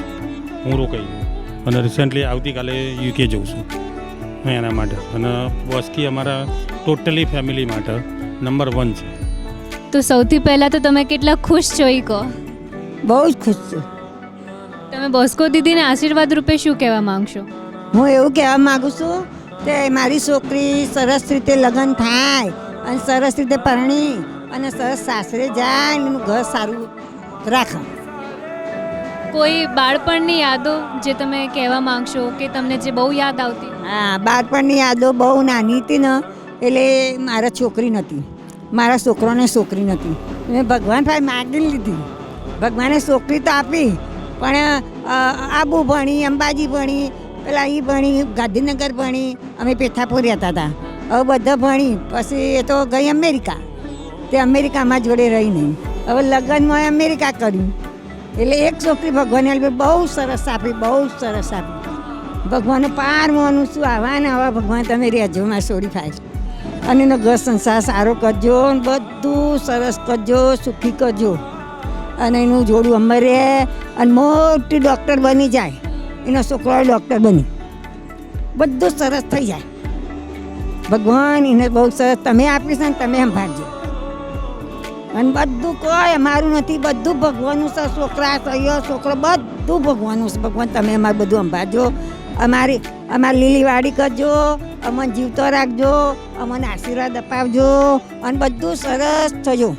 હું રોકાઈ ગયો અને રિસેન્ટલી આવતીકાલે યુકે જઉં છું એના માટે. અને બોસ્કી અમારા ટોટલી ફેમિલી માટે નંબર 1 છે. તો સૌથી પહેલાં તો તમે કેટલા ખુશ છો એ કહો. બહુ જ ખુશ છું. તમે બોસ્કો દીદીને આશીર્વાદ રૂપે શું કહેવા માંગશો? હું એવું કહેવા માગું છું કે મારી છોકરી સરસ રીતે લગ્ન થાય અને સરસ રીતે પરણી અને સરસ સાસરે જાય અને એનું ઘર સારું રાખે. કોઈ બાળપણની યાદો જે તમે કહેવા માંગશો કે તમને જે બહુ યાદ આવતી? હા, બાળપણની યાદો બહુ નાની હતી ને, એટલે મારા છોકરી નહોતી, મારા છોકરોને છોકરી નહોતી. મેં ભગવાન ભાઈ માગી લીધી. ભગવાને છોકરી તો આપી, પણ આબુ ભણી, અંબાજી ભણી, પેલા એ ભણી, ગાંધીનગર ભણી, અમે પેથાપુર રહેતા હતા. હવે બધા ભણી પછી એ તો ગઈ અમેરિકા. તે અમેરિકામાં જોડે રહી નહીં. હવે લગ્નમાં અમેરિકા કર્યું. એટલે એક છોકરી ભગવાને બહુ સરસ આપી, બહુ સરસ આપી. ભગવાનને પાર માનું છું. આવા ને આવા ભગવાન તમે રહેજો મારી છોડી થાય. અને એનો ઘર સંસાર સારો કરજો, બધું સરસ કરજો, સુખી કરજો. અને એનું જોડું અમે રહે અને મોટી ડૉક્ટર બની જાય. એનો છોકરો ડૉક્ટર બની બધું સરસ થઈ જાય. ભગવાન એને બહુ સરસ તમે આપીશ ને તમે સંભાળજો. અને બધું કોઈ અમારું નથી, બધું ભગવાનનું છે. છોકરા સહીઓ છોકરો બધું ભગવાનનું છે. ભગવાન તમે અમારું બધું સંભાળજો. અમારી લીલી વાડી કરજો, અમને જીવતો રાખજો, અમને આશીર્વાદ અપાવજો અને બધું સરસ થજો.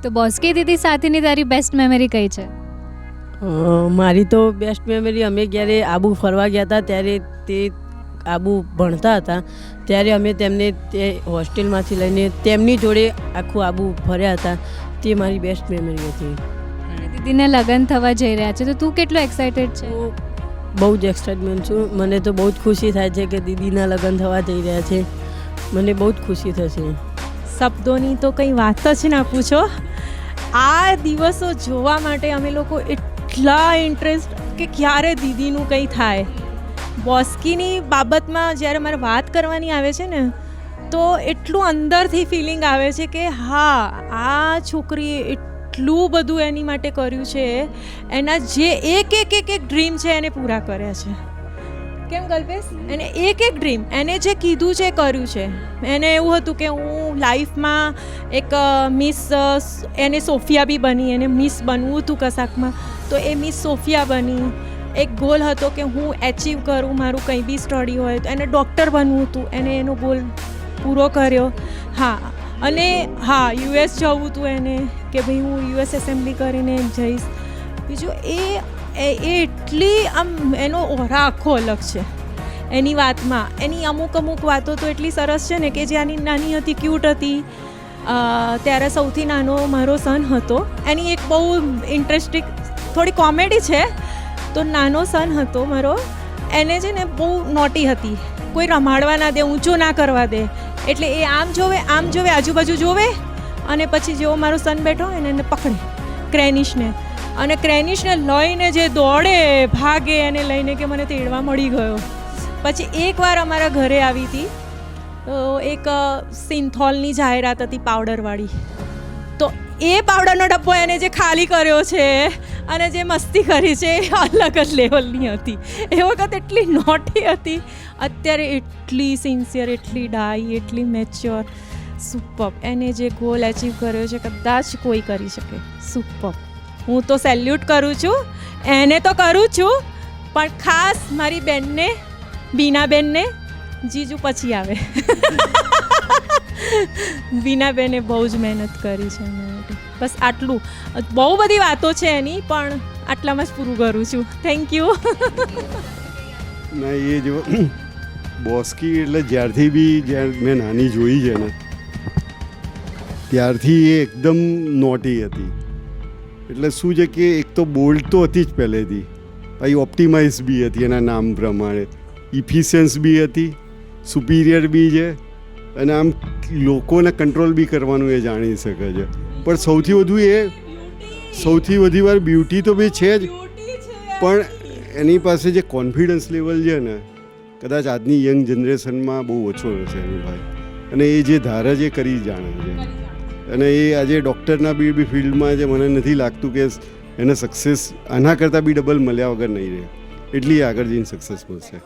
તો બોસ્કી દીદી સાથેની તારી બેસ્ટ મેમરી કઈ છે? મારી તો બેસ્ટ મેમરી, અમે જ્યારે આબુ ફરવા ગયા હતા ત્યારે તે આબુ ભણતા હતા ત્યારે અમે તેમને તે હોસ્ટેલમાંથી લઈને તેમની જોડે આખું આબુ ફર્યા હતા. તે મારી બેસ્ટ મેમરી હતી. દીદીને લગ્ન થવા જઈ રહ્યા છે તો તું કેટલો એક્સાઇટેડ છે? બહુ જ એક્સાઇટમેન્ટ છું. મને તો બહુ જ ખુશી થાય છે કે દીદીના લગ્ન થવા જઈ રહ્યા છે. મને બહુ જ ખુશી થશે. શબ્દોની તો કંઈ વાત જ ના પૂછો. આ દિવસો જોવા માટે અમે લોકો એટલા ઇન્ટરેસ્ટ કે ક્યારે દીદીનું કંઈ થાય. બોસ્કીની બાબતમાં જ્યારે મારે વાત કરવાની આવે છે ને તો એટલું અંદરથી ફિલિંગ આવે છે કે હા, આ છોકરીએ એટલું બધું એની માટે કર્યું છે, એના જે એક ડ્રીમ છે એને પૂરા કર્યા છે. કેમ કલ્પેશ? એને એક ડ્રીમ, એને જે કીધું છે કર્યું છે. એને એવું હતું કે હું લાઈફમાં એક મિસ, એને સોફિયા બી બની, એને મિસ બનવું હતું કશાકમાં, તો એ મિસ સોફિયા બની. એક ગોલ હતો કે હું એચીવ કરું મારું કંઈ બી સ્ટડી હોય તો. એને ડૉક્ટર બનવું હતું, એને એનો ગોલ પૂરો કર્યો. હા, અને હા, યુએસ જવું હતું એને કે ભાઈ હું યુએસ એસેમ્બલી કરીને જઈશ. બીજું એ એટલી આમ એનો ઓરા આખો અલગ છે એની વાતમાં. એની અમુક વાતો તો એટલી સરસ છે ને કે જ્યારે નાની હતી, ક્યુટ હતી, ત્યારે સૌથી નાનો મારો સન હતો. એની એક બહુ ઇન્ટરેસ્ટિંગ થોડી કોમેડી છે. તો નાનો સન હતો મારો, એને છે ને બહુ નોટી હતી, કોઈ રમાડવા ના દે, ઊંચો ના કરવા દે. એટલે એ આમ જોવે, આજુબાજુ જોવે, અને પછી જેવો મારો સન બેઠો એને પકડે ક્રેનિશને, અને ક્રેનિશને લઈને જે દોડે, ભાગે એને લઈને કે મને તેડવા મળી ગયો. પછી એકવાર અમારા ઘરે આવી હતી, તો એક સિન્થોલની જાહેરાત હતી પાવડરવાળી. તો એ પાવડરનો ડબ્બો એને જે ખાલી કર્યો છે અને જે મસ્તી કરી છે એ અલગ જ લેવલની હતી. એ વખત એટલી નોટી હતી, અત્યારે એટલી સિન્સિયર, એટલી ડાઈ, એટલી મેચ્યોર. સુપર. એને જે ગોલ એચીવ કર્યો છે કદાચ કોઈ કરી શકે. સુપર. હું તો સેલ્યુટ કરું છું, એને તો કરું છું, પણ ખાસ મારી બેનને, બીનાબેનને. જીજુ પછી આવે. બીનાબેને બહુ જ મહેનત કરી છે એના માટે. બસ આટલું. બહુ બધી વાતો છે એની, પણ આટલામાં જ પૂરું કરું છું. Thank you. ના, એ જો બોસ્કી એટલે જ્યારથી બી મેં નાની જોઈ છે ને ત્યારથી એ એકદમ નોટી હતી. એટલે શું છે કે એક તો બોલ્ડ તો હતી જ પહેલેથી, પછી ઓપ્ટિમાઇઝ બી હતી એના નામ પ્રમાણે, ઇફિશિયન્સ બી હતી, સુપિરિયર બી છે, અને આમ લોકોને કંટ્રોલ બી કરવાનું એ જાણી શકે છે. પણ સૌથી વધી વાર બ્યુટી તો બી છે જ, પણ એની પાસે જે કોન્ફિડન્સ લેવલ છે ને કદાચ આજની યંગ જનરેશનમાં બહુ ઓછો હશે એની ભાઈ. અને એ જે ધારે જે કરી જાણે છે, અને એ આજે ડૉક્ટરના બી ફિલ્ડમાં જે મને નથી લાગતું કે એને સક્સેસ આના કરતાં બી ડબલ મળ્યા વગર નહીં રહે. એટલી આગળ જઈને સક્સેસ મળશે.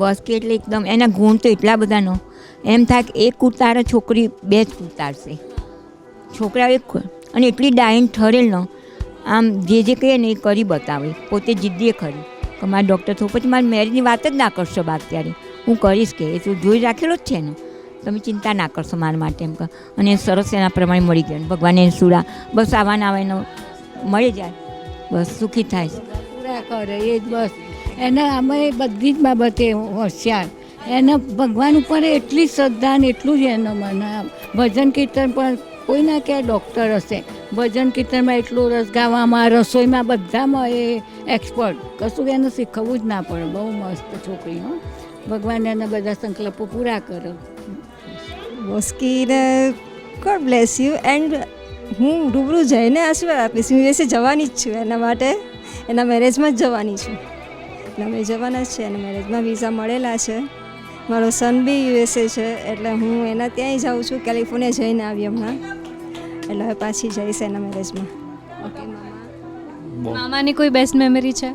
બોસ્કી એટલે એકદમ એના ગુણ તો એટલા બધાનો, એમ થાય કે એક ઉતારે છોકરી બે જ ઉતારશે. છોકરા એક, અને એટલી ડાઈન ઠરેલ ન, આમ જે કહીએ ને એ કરી બતાવે. પોતે જિદ્દીએ ખરી કે મારે ડૉક્ટર થવું, પછી મારી મેરેજની વાત જ ના કરશો બાદ, ત્યારે હું કરીશ કે એ તો જોઈ રાખેલો જ છે ને, તમે ચિંતા ના કરશો મારા માટે એમ કહે. અને સરસ એના પ્રમાણે મળી ગયા. ભગવાને સુરા બસ આવાના આવે એનો મળી જાય, બસ સુખી થાય. પૂરા કરે એ જ બસ. એને અમે બધી જ બાબતે હોશિયાર. એને ભગવાન ઉપર એટલી શ્રદ્ધા ને એટલું જ એનો મને. ભજન કીર્તન પણ કોઈ ના કે ડૉક્ટર હશે, ભજન કીર્તનમાં એટલો રસ, ગાવામાં, રસોઈમાં, બધામાં એ એક્સપર્ટ. કશું એને શીખવવું જ ના પડે. બહુ મસ્ત છોકરી. હો, ભગવાન એના બધા સંકલ્પો પૂરા કરે. બોસ્કીને ગોડ બ્લેસ યુ. એન્ડ હું રૂબરૂ જઈને આશીર્વાદ આપીશ. હું યુએસએ જવાની જ છું, એના માટે એના મેરેજમાં જ જવાની છું. એટલે અમે જવાના જ છે. એના મેરેજમાં વિઝા મળેલા છે. મારો સન બી યુએસએ છે, એટલે હું એના ત્યાંય જાઉં છું. કેલિફોર્નિયા જઈને આવી હમણાં, એટલે હવે પાછી જઈશ એના મેરેજમાં. ઓકે મામા. મામાની કોઈ બેસ્ટ મેમરી છે?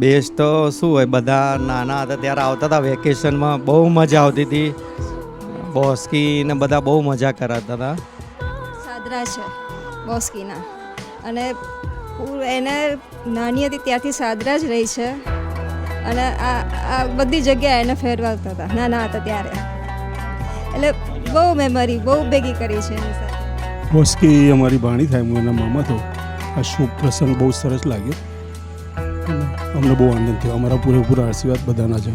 બેસ્ટ તો શું હોય, બધા નાના હતા ત્યારે આવતા હતા વેકેશનમાં, બહુ મજા આવતી હતી. બોસ્કી ને બધા બહુ મજા કરાતા હતા. સાદરા છે બોસ્કીના, અને એને નાની હતી ત્યારથી સાદરા જ રહી છે, અને આ બધી જગ્યાએ એને ફેરવાતા હતા નાના હતા ત્યારે. એટલે બહુ મેમરી બહુ ભેગી કરી છે એની સાથે. બોસ્કી અમારી ભાણી થાય, હું એના મામા તો. આ શુભ પ્રસંગ બહુ સરસ લાગ્યો, અમને બહુ આનંદ થયો. અમારા પૂરેપૂરા આશીર્વાદ બધાના છે.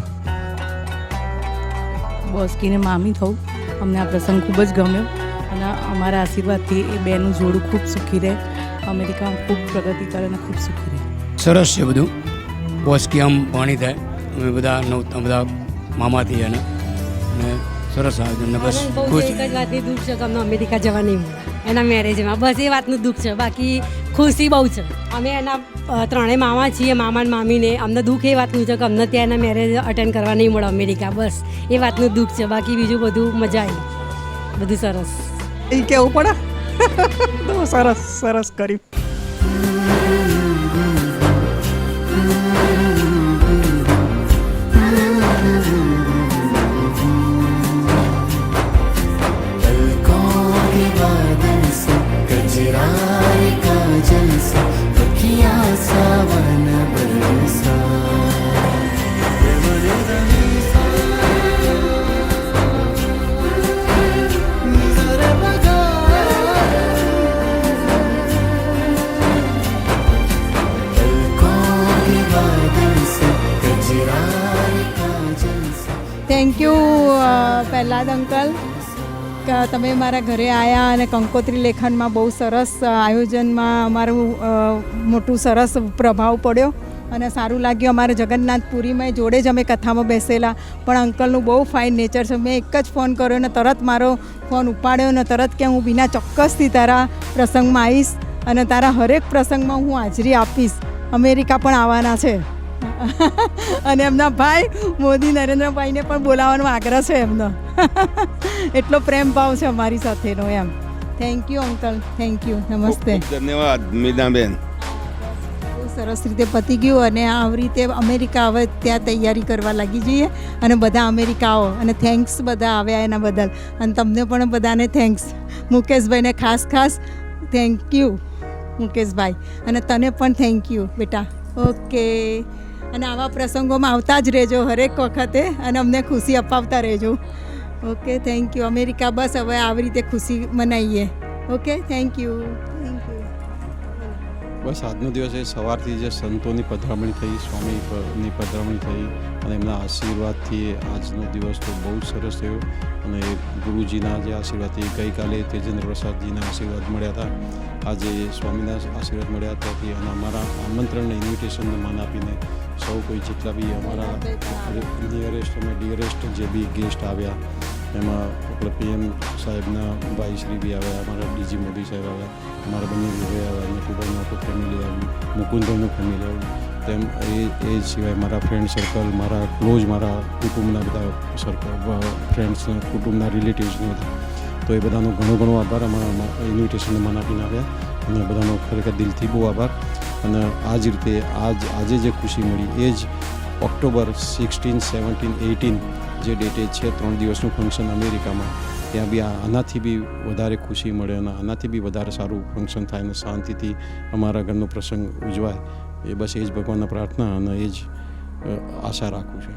બોસ્કીને મામી થઉં. અમને આ પ્રસંગ ખૂબ જ ગમ્યો અને અમારા આશીર્વાદથી એ બેનું જોડું ખૂબ સુખી રહે, અમેરિકામાં ખૂબ પ્રગતિ કરે અને ખૂબ સુખી રહે. સરસ છે બધું. બોસ્કી આમ પાણી થાય, અમે બધા મામાથી અને સરસ આયોજન. બસ ખુશ. એક જ વાતની દુઃખ છે કે અમને અમેરિકા જવા નહીં મળે એના મેરેજમાં, બસ એ વાતનું દુઃખ છે. બાકી ખુશી બહુ છે. અમે એના ત્રણેય મામા છીએ, મામા ને મામીને. અમને દુઃખ એ વાતનું છે કે અમને ત્યાં એના મેરેજ અટેન્ડ કરવા નહીં મળે અમેરિકા, બસ એ વાતનું દુઃખ છે. બાકી બીજું બધું મજા આવી, બધું સરસ. એ કેવું પડે તો સરસ સરસ કર્યું. થેન્ક યુ પહેલાદ અંકલ કે તમે મારા ઘરે આવ્યા અને કંકોત્રી લેખનમાં બહુ સરસ આયોજનમાં અમારું મોટું સરસ પ્રભાવ પડ્યો અને સારું લાગ્યું. અમારે જગન્નાથપુરીમાં જોડે જ અમે કથામાં બેસેલા, પણ અંકલનું બહુ ફાઇન નેચર છે. મેં એક જ ફોન કર્યો અને તરત મારો ફોન ઉપાડ્યો અને તરત કે હું બીના ચોક્કસથી તારા પ્રસંગમાં આવીશ અને તારા હરેક પ્રસંગમાં હું હાજરી આપીશ. અમેરિકા પણ આવવાના છે અને એમના ભાઈ મોદી નરેન્દ્રભાઈને પણ બોલાવવાનો આગ્રહ છે એમનો. એટલો પ્રેમ ભાવ છે અમારી સાથેનો એમ. Thank you uncle, thank you, નમસ્તે. ધન્યવાદ મીનાબેન. બહુ સરસ રીતે પતી ગયું અને આવી રીતે અમેરિકા હવે ત્યાં તૈયારી કરવા લાગી જઈએ અને બધા અમેરિકા આવો. અને થેન્ક્સ બધા આવ્યા એના બદલ અને તમને પણ બધાને થેન્ક્સ. મુકેશભાઈને ખાસ થેન્ક યુ મુકેશભાઈ, અને તને પણ થેન્ક યુ બેટા. ઓકે, અને આવા પ્રસંગોમાં આવતા જ રહેજો હરેક વખતે અને અમને ખુશી અપાવતા રહેજો. Okay, thank you. અમેરિકા બસ હવે આવી રીતે ખુશી મનાવીએ. Okay, thank you. બસ આજનો દિવસ એ સવારથી જે સંતોની પધરામણી થઈ, સ્વામીની પધરામણી થઈ અને એમના આશીર્વાદથી આજનો દિવસ તો બહુ સરસ થયો. અને ગુરુજીના જે આશીર્વાદથી ગઈકાલે તેજેન્દ્ર પ્રસાદજીના આશીર્વાદ મળ્યા હતા, આજે સ્વામીના આશીર્વાદ મળ્યા હતા. અને અમારા આમંત્રણને ઇન્વિટેશનને માન આપીને સૌ કોઈ જેટલા બી અમારા નિયરેસ્ટ અને ડિયરેસ્ટ જે બી ગેસ્ટ આવ્યા, એમાં આપણે PM સાહેબના ભાઈશ્રી બી આવ્યા, અમારા DG મોદી સાહેબ આવ્યા, અમારા બંને વિભાગ આવ્યા, નટુભાઈનું આખું ફેમિલી આવ્યું, મુકુંદભાઈનું ફેમિલી આવ્યું. તેમ એ સિવાય મારા ફ્રેન્ડ સર્કલ, મારા ક્લોઝ, મારા કુટુંબના બધા સર્કલ, ફ્રેન્ડ્સ, કુટુંબના રિલેટિવ્સને બધા, તો એ બધાનો ઘણો આભાર. અમારા ઇન્વિટેશનને માન આપીને આવ્યા અને બધાનો ખરેખર દિલથી બહુ આભાર. અને આ જ રીતે આજે જે ખુશી મળી એ જ ઓક્ટોબર 16, 17, 18 જે ડેટે છે 3 દિવસનું ફંક્શન અમેરિકામાં, ત્યાં બી આનાથી બી વધારે ખુશી મળે અને આનાથી બી વધારે સારું ફંક્શન થાય અને શાંતિથી અમારા ઘરનો પ્રસંગ ઉજવાય. એ બસ એ જ ભગવાનના પ્રાર્થના અને એ જ આશા રાખું છું.